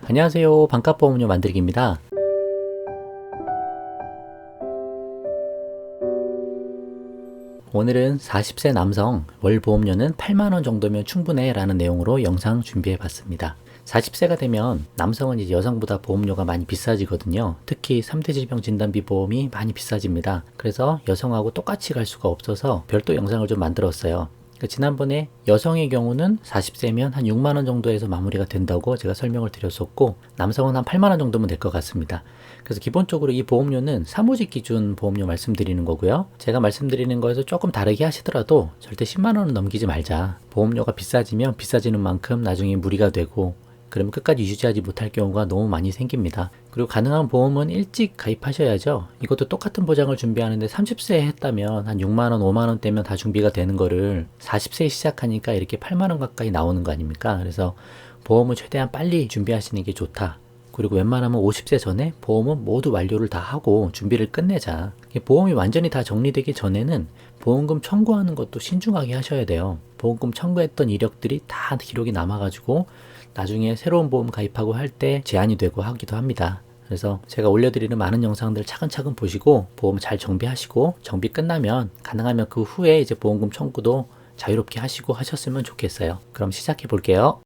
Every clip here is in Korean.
안녕하세요. 반값보험료 만들기입니다. 오늘은 40세 남성 월 보험료는 8만원 정도면 충분해 라는 내용으로 영상 준비해 봤습니다. 40세가 되면 남성은 이제 여성보다 보험료가 많이 비싸지거든요. 특히 3대 질병 진단비 보험이 많이 비싸집니다. 그래서 여성하고 똑같이 갈 수가 없어서 별도 영상을 좀 만들었어요. 지난번에 여성의 경우는 40세면 한 6만원 정도에서 마무리가 된다고 제가 설명을 드렸었고, 남성은 한 8만원 정도면 될 것 같습니다. 그래서 기본적으로 이 보험료는 사무직 기준 보험료 말씀드리는 거고요. 제가 말씀드리는 거에서 조금 다르게 하시더라도 절대 10만원은 넘기지 말자. 보험료가 비싸지면 비싸지는 만큼 나중에 무리가 되고, 그러면 끝까지 유지하지 못할 경우가 너무 많이 생깁니다. 그리고 가능한 보험은 일찍 가입하셔야죠. 이것도 똑같은 보장을 준비하는데 30세에 했다면 한 6만원, 5만원 대면 다 준비가 되는 거를 40세에 시작하니까 이렇게 8만원 가까이 나오는 거 아닙니까? 그래서 보험을 최대한 빨리 준비하시는 게 좋다. 그리고 웬만하면 50세 전에 보험은 모두 완료를 다 하고 준비를 끝내자. 보험이 완전히 다 정리되기 전에는 보험금 청구하는 것도 신중하게 하셔야 돼요. 보험금 청구했던 이력들이 다 기록이 남아가지고 나중에 새로운 보험 가입하고 할 때 제한이 되고 하기도 합니다. 그래서 제가 올려드리는 많은 영상들 차근차근 보시고 보험 잘 정비하시고, 정비 끝나면 가능하면 그 후에 이제 보험금 청구도 자유롭게 하시고 하셨으면 좋겠어요. 그럼 시작해 볼게요.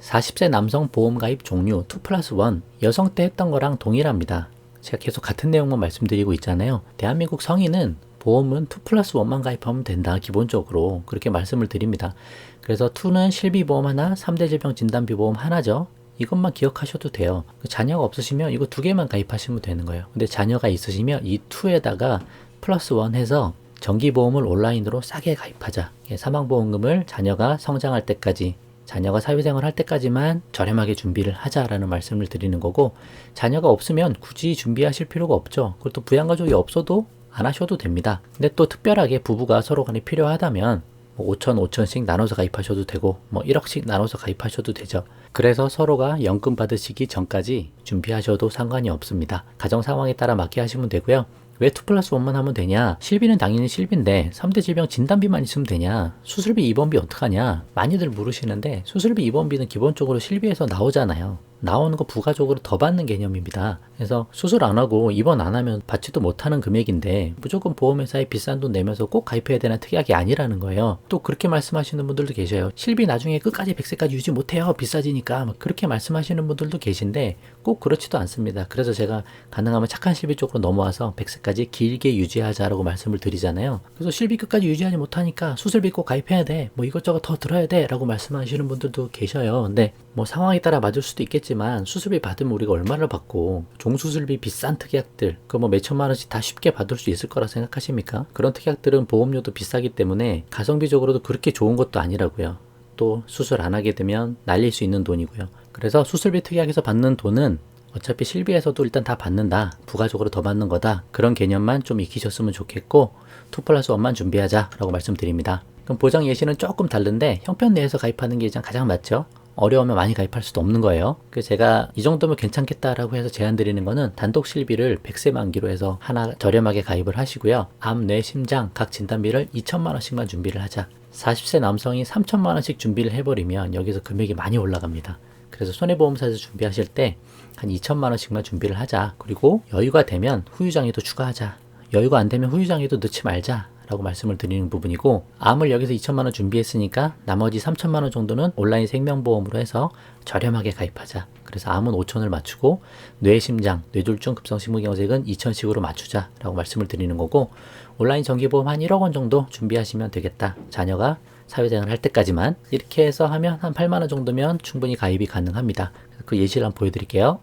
40세 남성 보험 가입 종류 2+1, 여성 때 했던 거랑 동일합니다. 제가 계속 같은 내용만 말씀드리고 있잖아요. 대한민국 성인은 보험은 2+1만 가입하면 된다. 기본적으로 그렇게 말씀을 드립니다. 그래서 2는 실비보험 하나, 3대 질병 진단비 보험 하나죠. 이것만 기억하셔도 돼요. 자녀가 없으시면 이거 2개만 가입하시면 되는 거예요. 근데 자녀가 있으시면 이 2에다가 플러스 1 해서 정기보험을 온라인으로 싸게 가입하자. 사망보험금을 자녀가 성장할 때까지, 자녀가 사회생활 할 때까지만 저렴하게 준비를 하자라는 말씀을 드리는 거고, 자녀가 없으면 굳이 준비하실 필요가 없죠. 그리고 또 부양가족이 없어도 안 하셔도 됩니다. 근데 또 특별하게 부부가 서로 간에 필요하다면 5천, 5천씩 나눠서 가입하셔도 되고 1억씩 나눠서 가입하셔도 되죠. 그래서 서로가 연금 받으시기 전까지 준비하셔도 상관이 없습니다. 가정 상황에 따라 맞게 하시면 되고요. 왜 2+1만 하면 되냐? 실비는 당연히 실비인데 3대 질병 진단비만 있으면 되냐? 수술비 입원비 어떡하냐? 많이들 물으시는데, 수술비 입원비는 기본적으로 실비에서 나오잖아요. 나오는 거 부가적으로 더 받는 개념입니다. 그래서 수술 안 하고 입원 안 하면 받지도 못하는 금액인데 무조건 보험회사에 비싼 돈 내면서 꼭 가입해야 되는 특약이 아니라는 거예요. 또 그렇게 말씀하시는 분들도 계셔요. 실비 나중에 끝까지 100세까지 유지 못해요. 비싸지니까. 그렇게 말씀하시는 분들도 계신데 꼭 그렇지도 않습니다. 그래서 제가 가능하면 착한 실비 쪽으로 넘어와서 100세까지 길게 유지하자라고 말씀을 드리잖아요. 그래서 실비 끝까지 유지하지 못하니까 수술비 꼭 가입해야 돼. 이것저것 더 들어야 돼. 라고 말씀하시는 분들도 계셔요. 근데 상황에 따라 맞을 수도 있겠지만, 수술비 받으면 우리가 얼마를 받고, 종수술비 비싼 특약들, 몇천만 원씩 다 쉽게 받을 수 있을 거라 생각하십니까? 그런 특약들은 보험료도 비싸기 때문에 가성비적으로도 그렇게 좋은 것도 아니라고요. 또 수술 안 하게 되면 날릴 수 있는 돈이고요. 그래서 수술비 특약에서 받는 돈은 어차피 실비에서도 일단 다 받는다, 부가적으로 더 받는 거다, 그런 개념만 좀 익히셨으면 좋겠고, 2+1만 준비하자 라고 말씀드립니다. 그럼 보장 예시는 조금 다른데 형편 내에서 가입하는 게 가장 맞죠? 어려우면 많이 가입할 수도 없는 거예요. 그래서 제가 이 정도면 괜찮겠다라고 해서 제안 드리는 거는 단독 실비를 100세 만기로 해서 하나 저렴하게 가입을 하시고요. 암, 뇌, 심장 각 진단비를 2천만 원씩만 준비를 하자. 40세 남성이 3천만 원씩 준비를 해버리면 여기서 금액이 많이 올라갑니다. 그래서 손해보험사에서 준비하실 때 한 2천만 원씩만 준비를 하자. 그리고 여유가 되면 후유장애도 추가하자. 여유가 안 되면 후유장애도 넣지 말자 라고 말씀을 드리는 부분이고, 암을 여기서 2천만 원 준비했으니까 나머지 3천만 원 정도는 온라인 생명보험으로 해서 저렴하게 가입하자. 그래서 암은 5천을 맞추고 뇌, 심장, 뇌졸중, 급성심근경색은 2천씩으로 맞추자 라고 말씀을 드리는 거고, 온라인 정기보험 한 1억 원 정도 준비하시면 되겠다. 자녀가 사회생활 할 때까지만. 이렇게 해서 하면 한 8만 원 정도면 충분히 가입이 가능합니다. 그 예시를 한번 보여드릴게요.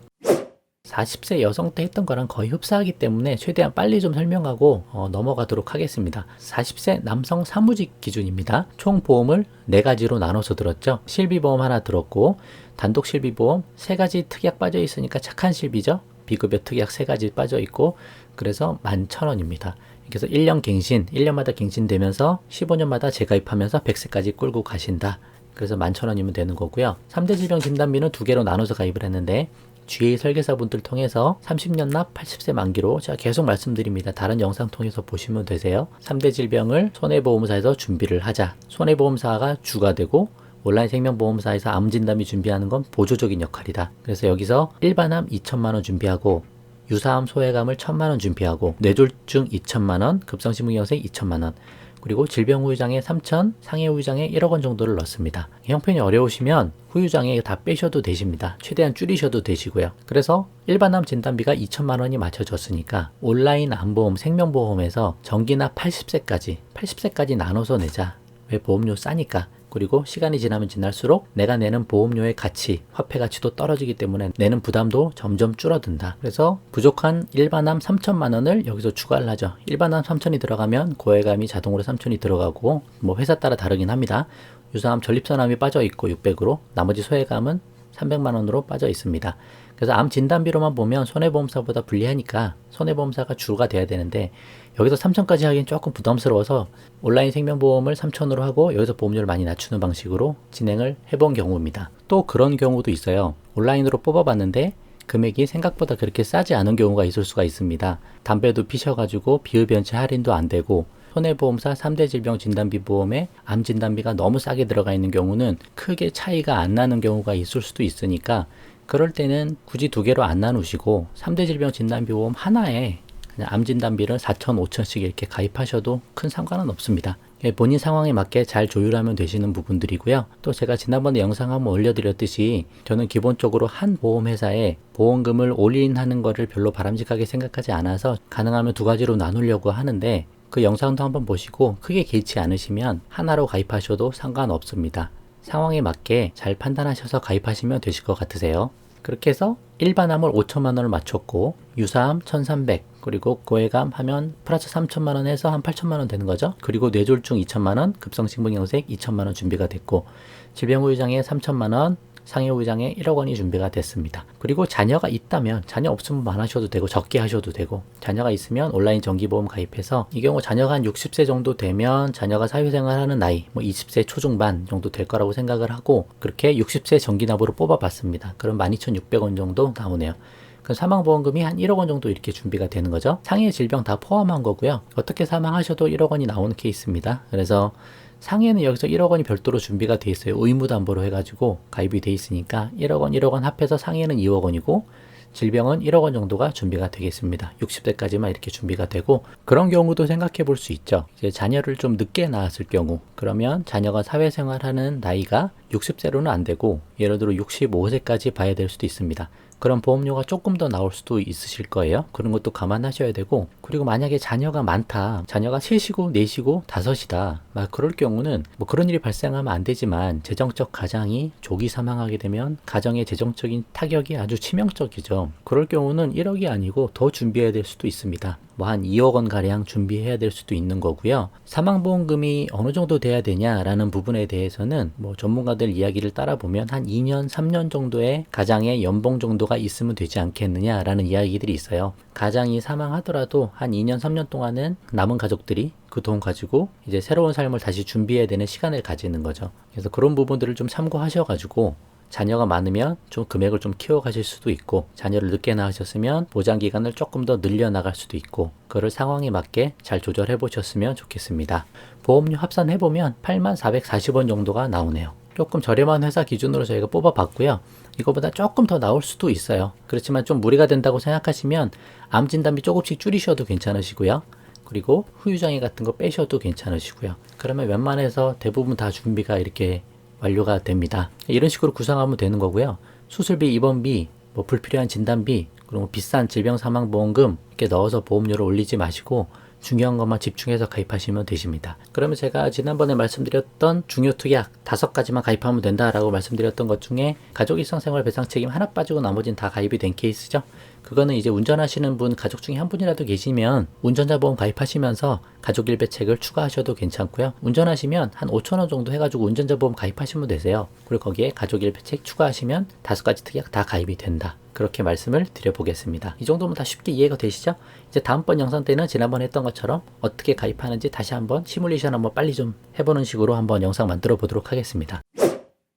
40세 여성 때 했던 거랑 거의 흡사하기 때문에 최대한 빨리 좀 설명하고 넘어가도록 하겠습니다. 40세 남성 사무직 기준입니다. 총 보험을 4가지로 나눠서 들었죠. 실비보험 하나 들었고, 단독 실비보험 3가지 특약 빠져 있으니까 착한 실비죠. 비급여 특약 3가지 빠져 있고, 그래서 11,000원입니다. 그래서 1년 갱신, 1년마다 갱신되면서 15년마다 재가입하면서 100세까지 끌고 가신다. 그래서 11,000원이면 되는 거고요. 3대 질병 진단비는 2개로 나눠서 가입을 했는데, GA 설계사분들 통해서 30년 납 80세 만기로 제가 계속 말씀드립니다. 다른 영상 통해서 보시면 되세요. 3대 질병을 손해보험사에서 준비를 하자. 손해보험사가 주가 되고 온라인 생명보험사에서 암 진단비 준비하는 건 보조적인 역할이다. 그래서 여기서 일반암 2천만 원 준비하고 유사암 소외감을 1,000만 원 준비하고 뇌졸중 2천만 원, 급성심근경색 2천만 원, 그리고 질병 후유장애 3천, 상해 후유장애 1억 원 정도를 넣습니다. 형편이 어려우시면 후유장애 다 빼셔도 되십니다. 최대한 줄이셔도 되시고요. 그래서 일반암 진단비가 2천만 원이 맞춰졌으니까 온라인 암보험 생명보험에서 정기나 80세까지 나눠서 내자. 왜? 보험료 싸니까. 그리고 시간이 지나면 지날수록 내가 내는 보험료의 가치, 화폐 가치도 떨어지기 때문에 내는 부담도 점점 줄어든다. 그래서 부족한 일반암 3천만 원을 여기서 추가를 하죠. 일반암 3천이 들어가면 고해감이 자동으로 3천이 들어가고 뭐 회사 따라 다르긴 합니다. 유사암 전립선암이 빠져 있고 600으로 나머지 소해감은 300만 원으로 빠져 있습니다. 그래서 암 진단비로만 보면 손해보험사보다 불리하니까 손해보험사가 주가 돼야 되는데 여기서 3천까지 하기엔 조금 부담스러워서 온라인 생명보험을 3천으로 하고 여기서 보험료를 많이 낮추는 방식으로 진행을 해본 경우입니다. 또 그런 경우도 있어요. 온라인으로 뽑아봤는데 금액이 생각보다 그렇게 싸지 않은 경우가 있을 수가 있습니다. 담배도 피셔가지고 비흡연체 할인도 안 되고 손해보험사 3대 질병 진단비 보험에 암 진단비가 너무 싸게 들어가 있는 경우는 크게 차이가 안 나는 경우가 있을 수도 있으니까 그럴 때는 굳이 두 개로 안 나누시고 3대 질병 진단비 보험 하나에 그냥 암 진단비를 4천, 5천씩 이렇게 가입하셔도 큰 상관은 없습니다. 본인 상황에 맞게 잘 조율하면 되시는 부분들이고요. 또 제가 지난번에 영상 한번 올려드렸듯이 저는 기본적으로 한 보험회사에 보험금을 올인하는 거를 별로 바람직하게 생각하지 않아서 가능하면 두 가지로 나누려고 하는데 그 영상도 한번 보시고 크게 개의치 않으시면 하나로 가입하셔도 상관없습니다. 상황에 맞게 잘 판단하셔서 가입하시면 되실 것 같으세요. 그렇게 해서 일반암을 5천만 원을 맞췄고 유사암 1,300 그리고 고해감 하면 플러스 3천만 원 해서 한 8천만 원 되는 거죠. 그리고 뇌졸중 2천만 원, 급성심근경색 2천만 원 준비가 됐고 질병 후유장애 3천만 원, 상해 후유장애 1억 원이 준비가 됐습니다. 그리고 자녀가 있다면 자녀 없으면 안 하셔도 되고 적게 하셔도 되고 자녀가 있으면 온라인 정기보험 가입해서 이 경우 자녀가 한 60세 정도 되면 자녀가 사회생활하는 나이 뭐 20세 초중반 정도 될 거라고 생각을 하고 그렇게 60세 정기납으로 뽑아봤습니다. 그럼 12,600원 정도 나오네요. 그럼 사망보험금이 한 1억 원 정도 이렇게 준비가 되는 거죠. 상해 질병 다 포함한 거고요. 어떻게 사망하셔도 1억 원이 나오는 케이스입니다. 그래서 상해는 여기서 1억 원이 별도로 준비가 돼 있어요. 의무담보로 해가지고 가입이 돼 있으니까 1억 원 합해서 상해는 2억 원이고 질병은 1억 원 정도가 준비가 되겠습니다. 60세까지만 이렇게 준비가 되고 그런 경우도 생각해 볼 수 있죠. 이제 자녀를 좀 늦게 낳았을 경우 그러면 자녀가 사회생활하는 나이가 60세로는 안 되고 예를 들어 65세까지 봐야 될 수도 있습니다. 그럼 보험료가 조금 더 나올 수도 있으실 거예요. 그런 것도 감안하셔야 되고 그리고 만약에 자녀가 많다. 자녀가 셋이고 넷이고 다섯이다. 막 그럴 경우는 뭐 그런 일이 발생하면 안 되지만 재정적 가장이 조기 사망하게 되면 가정의 재정적인 타격이 아주 치명적이죠. 그럴 경우는 1억이 아니고 더 준비해야 될 수도 있습니다. 뭐 한 2억 원 가량 준비해야 될 수도 있는 거고요. 사망보험금이 어느 정도 돼야 되냐라는 부분에 대해서는 뭐 전문가들 이야기를 따라 보면 한 2년, 3년 정도의 가장의 연봉 정도가 있으면 되지 않겠느냐라는 이야기들이 있어요. 가장이 사망하더라도 한 2년, 3년 동안은 남은 가족들이 그 돈 가지고 이제 새로운 삶을 다시 준비해야 되는 시간을 가지는 거죠. 그래서 그런 부분들을 좀 참고하셔가지고 자녀가 많으면 좀 금액을 좀 키워가실 수도 있고 자녀를 늦게 낳으셨으면 보장기간을 조금 더 늘려나갈 수도 있고 그걸 상황에 맞게 잘 조절해 보셨으면 좋겠습니다. 보험료 합산해보면 84,440원 정도가 나오네요. 조금 저렴한 회사 기준으로 저희가 뽑아봤고요. 이거보다 조금 더 나올 수도 있어요. 그렇지만 좀 무리가 된다고 생각하시면 암 진단비 조금씩 줄이셔도 괜찮으시고요. 그리고 후유장애 같은 거 빼셔도 괜찮으시고요. 그러면 웬만해서 대부분 다 준비가 이렇게 완료가 됩니다. 이런 식으로 구성하면 되는 거고요. 수술비, 입원비, 뭐 불필요한 진단비, 그리고 비싼 질병사망보험금 이렇게 넣어서 보험료를 올리지 마시고 중요한 것만 집중해서 가입하시면 되십니다. 그러면 제가 지난번에 말씀드렸던 중요 특약 5가지만 가입하면 된다라고 말씀드렸던 것 중에 가족 일상생활 배상 책임 하나 빠지고 나머지는 다 가입이 된 케이스죠. 그거는 이제 운전하시는 분 가족 중에 한 분이라도 계시면 운전자 보험 가입하시면서 가족 일배책을 추가하셔도 괜찮고요. 운전하시면 한 5,000원 정도 해가지고 운전자 보험 가입하시면 되세요. 그리고 거기에 가족 일배책 추가하시면 5가지 특약 다 가입이 된다. 그렇게 말씀을 드려보겠습니다. 이 정도면 다 쉽게 이해가 되시죠? 이제 다음번 영상 때는 지난번에 했던 것처럼 어떻게 가입하는지 다시 한번 시뮬레이션 한번 빨리 좀 해보는 식으로 한번 영상 만들어 보도록 하겠습니다.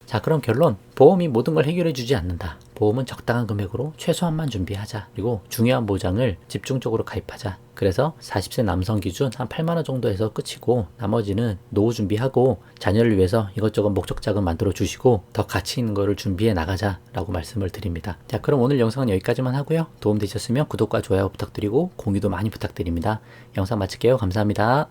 자, 그럼 결론. 보험이 모든 걸 해결해 주지 않는다. 보험은 적당한 금액으로 최소한만 준비하자. 그리고 중요한 보장을 집중적으로 가입하자. 그래서 40세 남성 기준 한 8만 원 정도에서 끝이고, 나머지는 노후 준비하고 자녀를 위해서 이것저것 목적 자금 만들어 주시고 더 가치 있는 거를 준비해 나가자라고 말씀을 드립니다. 자, 그럼 오늘 영상은 여기까지만 하고요. 도움 되셨으면 구독과 좋아요 부탁드리고 공유도 많이 부탁드립니다. 영상 마칠게요. 감사합니다.